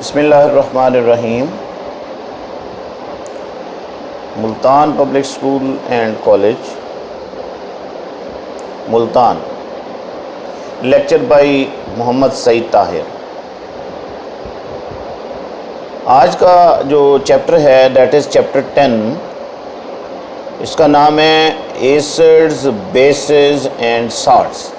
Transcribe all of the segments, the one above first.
बिस्मिल्लाहिर्रहमानिर्रहीम। Multan public school and college Multan. Lecture by Mohammad Saeed Tahir. आज का जो चैप्टर है दैट इज़ चैप्टर 10। इसका नाम है acids, basis and salts.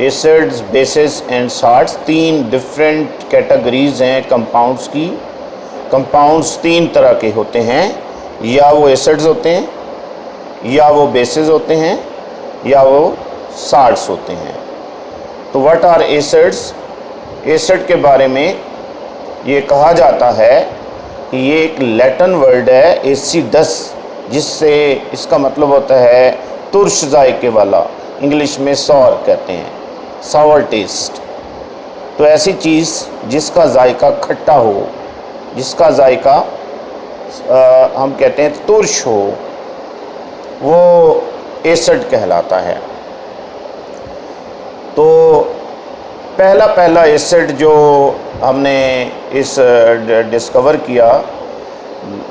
Acids, basis and salts तीन डिफरेंट कैटेगरीज़ हैं कंपाउंड्स की। कंपाउंड्स तीन तरह के होते हैं, या वो एसिड्स होते हैं, या वो बेसिस होते हैं, या वो साल्ट्स होते हैं। तो व्हाट आर एसिड्स? एसिड के बारे में ये कहा जाता है कि ये एक लैटिन वर्ड है एसिडस, जिससे इसका मतलब होता है तुर्श जायके वाला। इंग्लिश में सॉर कहते हैं, सावर टेस्ट। तो ऐसी चीज़ जिसका जायका खट्टा हो, जिसका जायका हम कहते हैं तुर्श हो, वो एसिड कहलाता है। तो पहला एसिड जो हमने इस डिस्कवर किया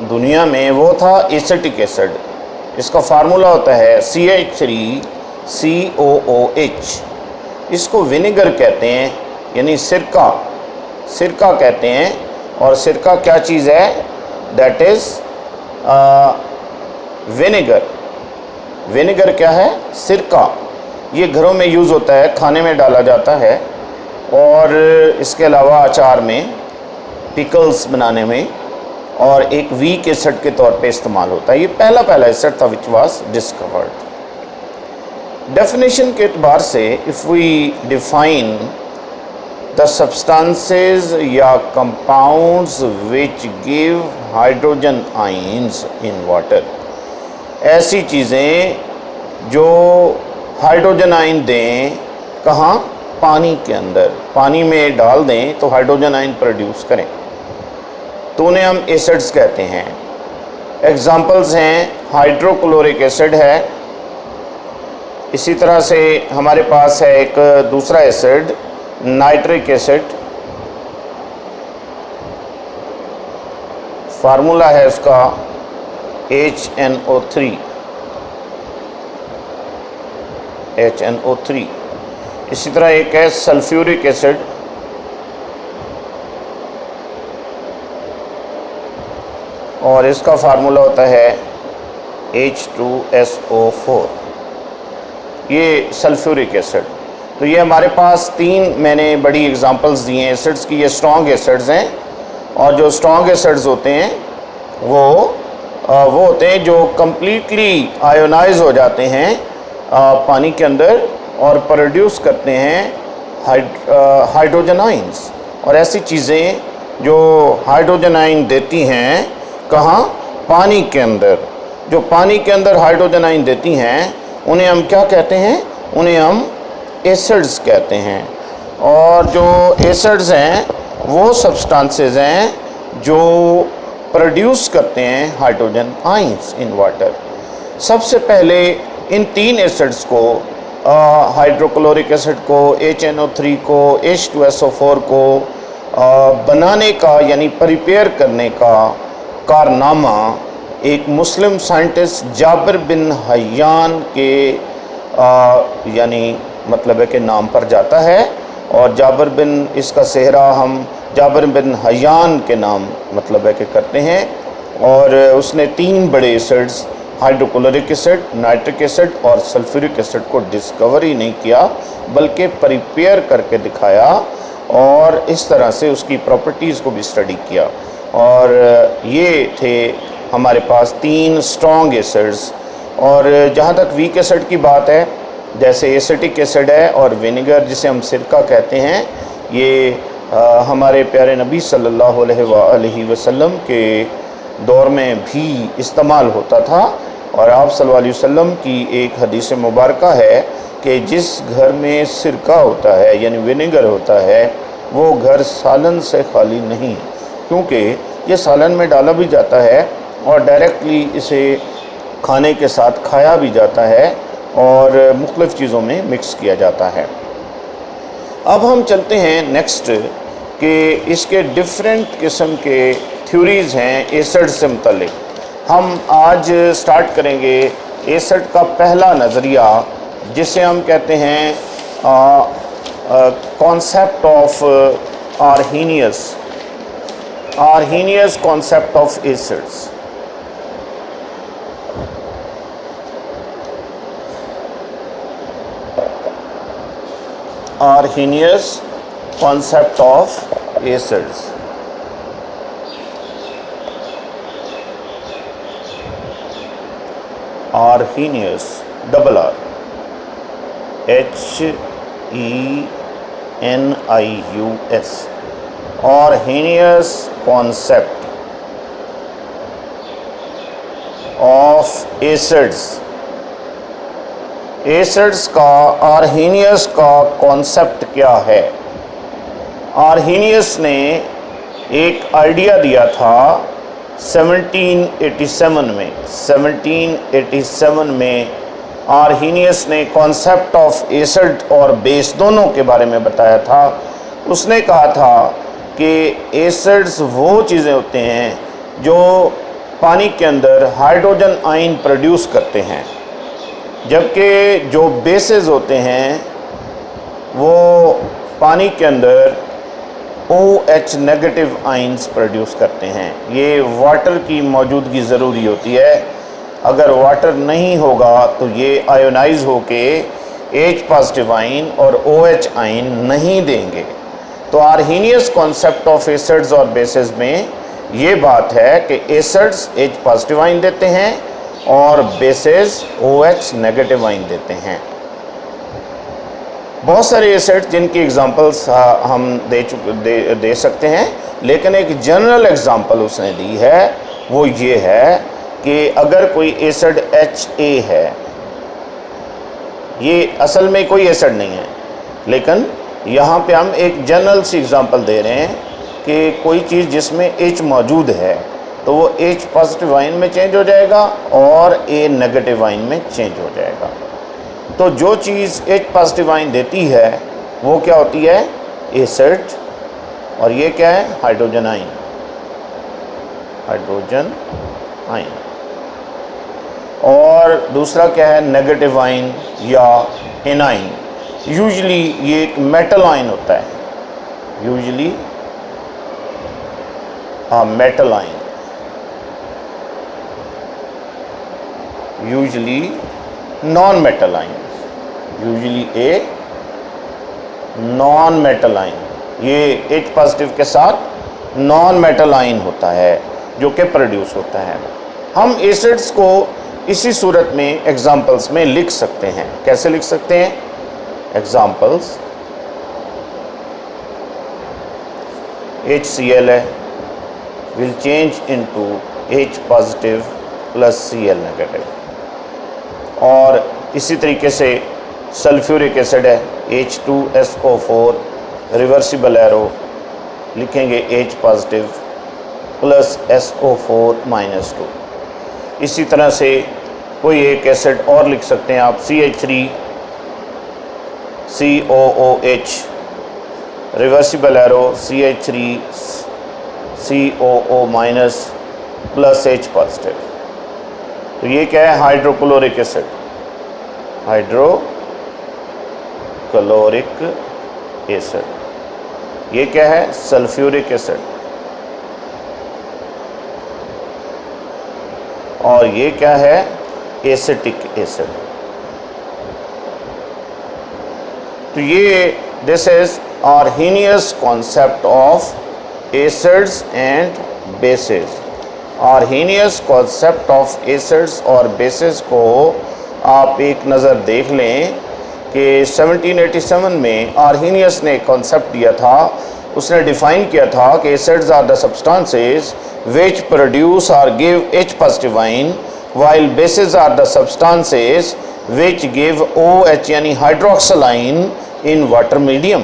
दुनिया में वो था एसिटिक एसिड। इसका फार्मूला होता है CH3COOH। इसको विनेगर कहते हैं, यानी सिरका कहते हैं। और सिरका क्या चीज़ है? That is vinegar. विनेगर क्या है? सिरका। ये घरों में यूज़ होता है, खाने में डाला जाता है, और इसके अलावा अचार में, पिकल्स बनाने में, और एक वीक एसिड के तौर पे इस्तेमाल होता है। ये पहला एसिड था विच वाज डिस्कवर्ड। डेफिनेशन के एतबार से if we define the substances या compounds which give hydrogen ions in water, ऐसी चीज़ें जो हाइड्रोजन आयन दें, कहाँ? पानी के अंदर। पानी में डाल दें तो हाइड्रोजन आयन प्रोड्यूस करें, तो उन्हें हम एसिड्स कहते हैं। एग्जाम्पल्स हैं हाइड्रोक्लोरिक एसिड है। इसी तरह से हमारे पास है एक दूसरा एसिड नाइट्रिक एसिड। फार्मूला है उसका HNO3। इसी तरह एक है सल्फ्यूरिक एसिड, और इसका फार्मूला होता है H2SO4। ये सल्फ्यूरिक एसिड। तो ये हमारे पास तीन मैंने बड़ी एग्जांपल्स दी हैं एसिड्स की। ये स्ट्रॉन्ग एसिड्स हैं, और जो स्ट्रॉन्ग एसिड्स होते हैं वो होते हैं जो कम्प्लीटली आयोनाइज हो जाते हैं पानी के अंदर और प्रोड्यूस करते हैं हाइड्रोजन आयंस। और ऐसी चीज़ें जो हाइड्रोजन आयन देती हैं, कहाँ? पानी के अंदर। जो पानी के अंदर हाइड्रोजन आयन देती हैं उन्हें हम क्या कहते हैं? उन्हें हम एसिड्स कहते हैं। और जो एसिड्स हैं वो सब्सटेंसेस हैं जो प्रोड्यूस करते हैं हाइड्रोजन आयंस इन वाटर। सबसे पहले इन तीन एसिड्स को, हाइड्रोक्लोरिक एसिड को, HNO3 को, H2SO4 को बनाने का यानी प्रिपेयर करने का कारनामा एक मुस्लिम साइंटिस्ट जाबिर बिन हय्यान के यानी मतलब है कि नाम पर जाता है। और जाबिर बिन, इसका सेहरा हम जाबिर बिन हय्यान के नाम मतलब है कि करते हैं। और उसने तीन बड़े acids hydrochloric acid, nitric acid और सल्फ्यूरिक एसिड को डिस्कवर ही नहीं किया, बल्कि प्रिपेयर करके दिखाया, और इस तरह से उसकी प्रॉपर्टीज़ को भी स्टडी किया। और ये थे हमारे पास तीन स्ट्रॉन्ग एसिड्स। और जहाँ तक वीक एसिड की बात है, जैसे एसिटिक एसिड है और विनेगर जिसे हम सिरका कहते हैं, ये हमारे प्यारे नबी सल्लल्लाहु अलैहि वसल्लम के दौर में भी इस्तेमाल होता था। और आप सल्लल्लाहु अलैहि वसल्लम की एक हदीस मुबारका है कि जिस घर में सिरका होता है यानी विनेगर होता है, वो घर सालन से खाली नहीं, क्योंकि ये सालन में डाला भी जाता है और डायरेक्टली इसे खाने के साथ खाया भी जाता है और मुख्तलिफ़ चीज़ों में मिक्स किया जाता है। अब हम चलते हैं नेक्स्ट कि इसके डिफरेंट किस्म के थ्योरीज़ हैं एसिड से मुतल्लिक। हम आज स्टार्ट करेंगे एसिड का पहला नज़रिया, जिसे हम कहते हैं concept of Arrhenius concept of acids. Arrhenius concept of acids. Arrhenius, double R, H-E-N-I-U-S, Arrhenius concept of acids। Acids का आर्हीनियस का कॉन्सेप्ट क्या है? आर्हीनियस ने एक आइडिया दिया था 1787 में आर्हीनियस ने कॉन्सेप्ट ऑफ एसिड और बेस दोनों के बारे में बताया था। उसने कहा था कि एसिड्स वो चीज़ें होते हैं जो पानी के अंदर हाइड्रोजन आयन प्रोड्यूस करते हैं, जबकि जो बेसेस होते हैं वो पानी के अंदर OH नेगेटिव आयन्स प्रोड्यूस करते हैं। ये वाटर की मौजूदगी ज़रूरी होती है। अगर वाटर नहीं होगा तो ये आयोनाइज होके H पॉजिटिव आयन और OH आयन नहीं देंगे। तो आर्हीनियस कॉन्सेप्ट ऑफ एसिड्स और बेसेस में ये बात है कि एसिड्स H पॉजिटिव आयन देते हैं और बेसेस OH नेगेटिव आयन देते हैं। बहुत सारे एसिड जिनकी एग्जांपल्स हम दे सकते हैं, लेकिन एक जनरल एग्जांपल उसने दी है, वो ये है कि अगर कोई एसिड HA है, ये असल में कोई एसिड नहीं है, लेकिन यहाँ पे हम एक जनरल सी एग्जांपल दे रहे हैं कि कोई चीज़ जिसमें H मौजूद है तो वो H पॉजिटिव आयन में चेंज हो जाएगा और A नेगेटिव आयन में चेंज हो जाएगा। तो जो चीज़ H पॉजिटिव आयन देती है वो क्या होती है? एसिड। और ये क्या है? Hydrogen ion. और दूसरा क्या है? नेगेटिव आयन या एनाइन। यूजली ये एक मेटल आयन होता है, metal ion, usually non metal ion, non metal ion. ये H पॉजिटिव के साथ नॉन मेटल आयन होता है जो कि प्रोड्यूस होता है। हम एसिड्स को इसी सूरत में एग्जांपल्स में लिख सकते हैं। कैसे लिख सकते हैं? एग्जांपल्स, HCl है, will change into H positive plus Cl negative. और इसी तरीके से सल्फ्यूरिक एसिड है, H2SO4, रिवर्सिबल एरो, लिखेंगे H पॉजिटिव प्लस SO4 -2। इसी तरह से कोई एक एसिड और लिख सकते हैं आप, CH3COOH, reversible arrow CH3COO- plus H positive. तो ये क्या है? हाइड्रोक्लोरिक एसिड, ये क्या है? Sulphuric acid. और ये क्या है? Acetic acid. तो ये this is Arrhenius concept of acids and bases. Arrhenius concept of acids और बेसेस को आप एक नज़र देख लें कि 1787 में आर्हीनियस ने कॉन्सेप्ट दिया था। उसने डिफ़ाइन किया था कि acids are the substances which produce or give H positive ion, while bases are the substances which give OH यानी hydroxyl ion in water medium।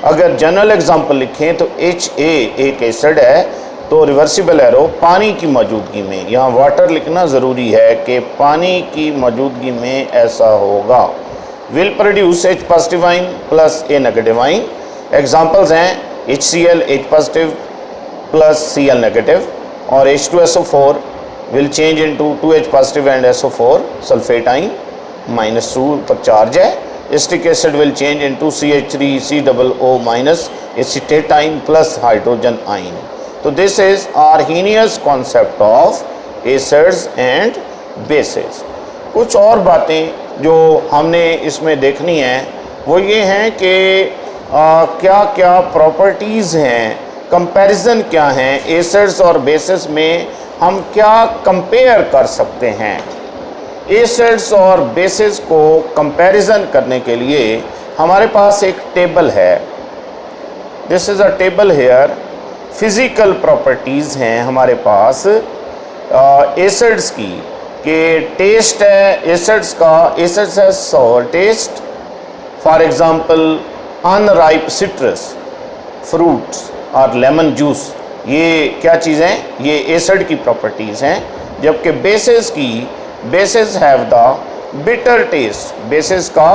अगर जनरल एग्जांपल लिखें तो HA एक एसिड है, तो रिवर्सिबल एरो पानी की मौजूदगी में, यहाँ वाटर लिखना ज़रूरी है कि पानी की मौजूदगी में ऐसा होगा, will produce H positive ion plus A negative ion. Examples हैं HCl H positive plus Cl negative, or H2SO4 will change into 2H positive and SO4 sulfate ion -2 पर चार्ज है. Acetic acid will change into CH3COO minus acetate ion plus hydrogen ion. So this is Arrhenius concept of acids and bases. कुछ और बातें जो हमने इसमें देखनी है वो ये हैं कि क्या क्या प्रॉपर्टीज़ हैं, कंपैरिजन क्या हैं, एसिड्स और बेसिस में हम क्या कंपेयर कर सकते हैं. एसिड्स और बेसिस को कंपैरिजन करने के लिए हमारे पास एक टेबल है. This is a table here. Physical properties हैं हमारे पास एसिड्स की, कि टेस्ट है एसिड्स का. एसिड्स है sour taste. For example unripe citrus fruits और लेमन जूस, ये क्या चीज़ें, ये एसिड की प्रॉपर्टीज़ हैं. जबकि bases have the bitter taste. Bases का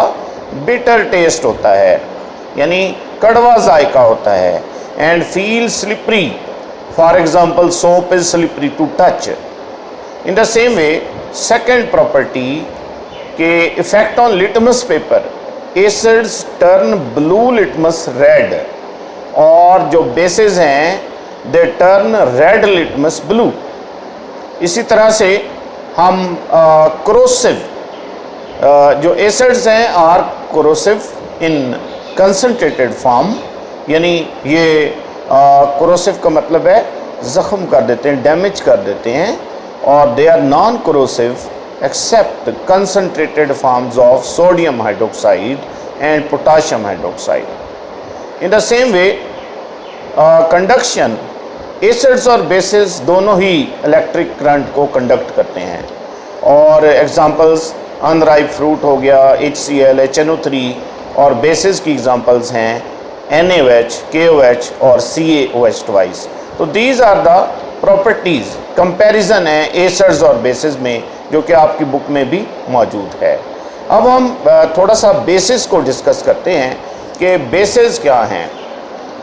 बिटर टेस्ट होता है, यानी कड़वा जायका होता है. And feel slippery. For example soap is slippery to touch. In the same way second property के effect on litmus paper. Acids turn blue litmus red, और जो बेसिस हैं they turn red litmus blue. इसी तरह से हम corrosive, जो acids हैं are corrosive in concentrated form, यानी ये कोरोसिव का मतलब है ज़ख़म कर देते हैं, डैमेज कर देते हैं. और they are non corrosive except concentrated forms of sodium hydroxide and potassium hydroxide. In the same way conduction, acids और बेसिस दोनों ही इलेक्ट्रिक करंट को कंडक्ट करते हैं. और एग्जांपल्स अनराइप फ्रूट हो गया, HCl HNO3, और बेसिस की एग्जांपल्स हैं NaOH, KOH और CaOH ट्वाइस. तो these are the properties. Comparison है एसिड्स और बेसिस में, जो कि आपकी बुक में भी मौजूद है. अब हम थोड़ा सा बेसिस को डिस्कस करते हैं कि बेसिस क्या हैं.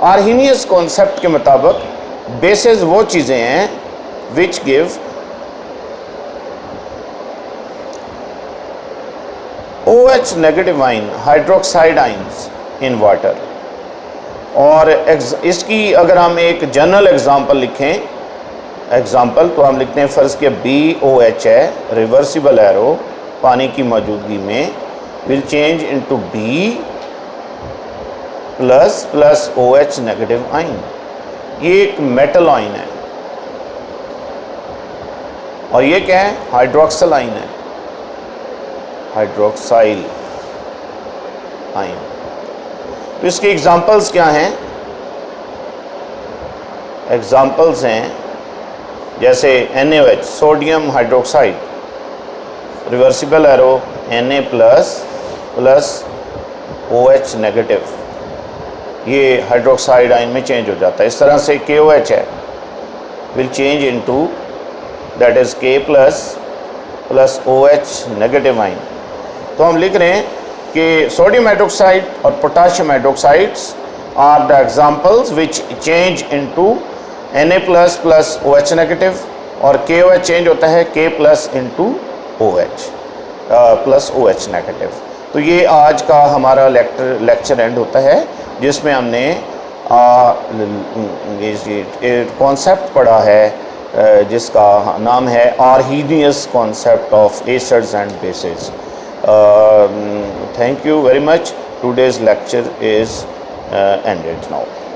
आर्हीनियस कॉन्सेप्ट के मुताबिक बेसिस वो चीज़ें हैं विच गिव OH नेगेटिव आइन, हाइड्रोक्साइड आइंस इन वाटर. और इसकी अगर हम एक जनरल एग्जांपल लिखें, एग्जांपल तो हम लिखते हैं फ़र्ज़ के BOH है, रिवर्सिबल एरो पानी की मौजूदगी में will change into B plus OH negative आइन. ये एक मेटल आइन है, और ये क्या है, हाइड्रोक्सल आइन है, हाइड्रोक्साइल आइन. तो इसके एग्जांपल्स क्या हैं. एग्जांपल्स हैं जैसे NaOH sodium hydroxide, reversible arrow Na plus OH negative, ये हाइड्रोक्साइड आइन में चेंज हो जाता है. इस तरह से KOH है, will change into that is K plus OH negative ion. तो हम लिख रहे हैं कि सोडियम हाइड्रोक्साइड और potassium hydroxides are the examples which change into Na plus OH negative, और KOH चेंज होता है K plus into OH plus OH negative. तो ये आज का हमारा लेक्चर एंड होता है, जिसमें हमने कॉन्सेप्ट पढ़ा है जिसका नाम है Arrhenius concept of acids and bases. Thank you very much. Today's lecture is ended now.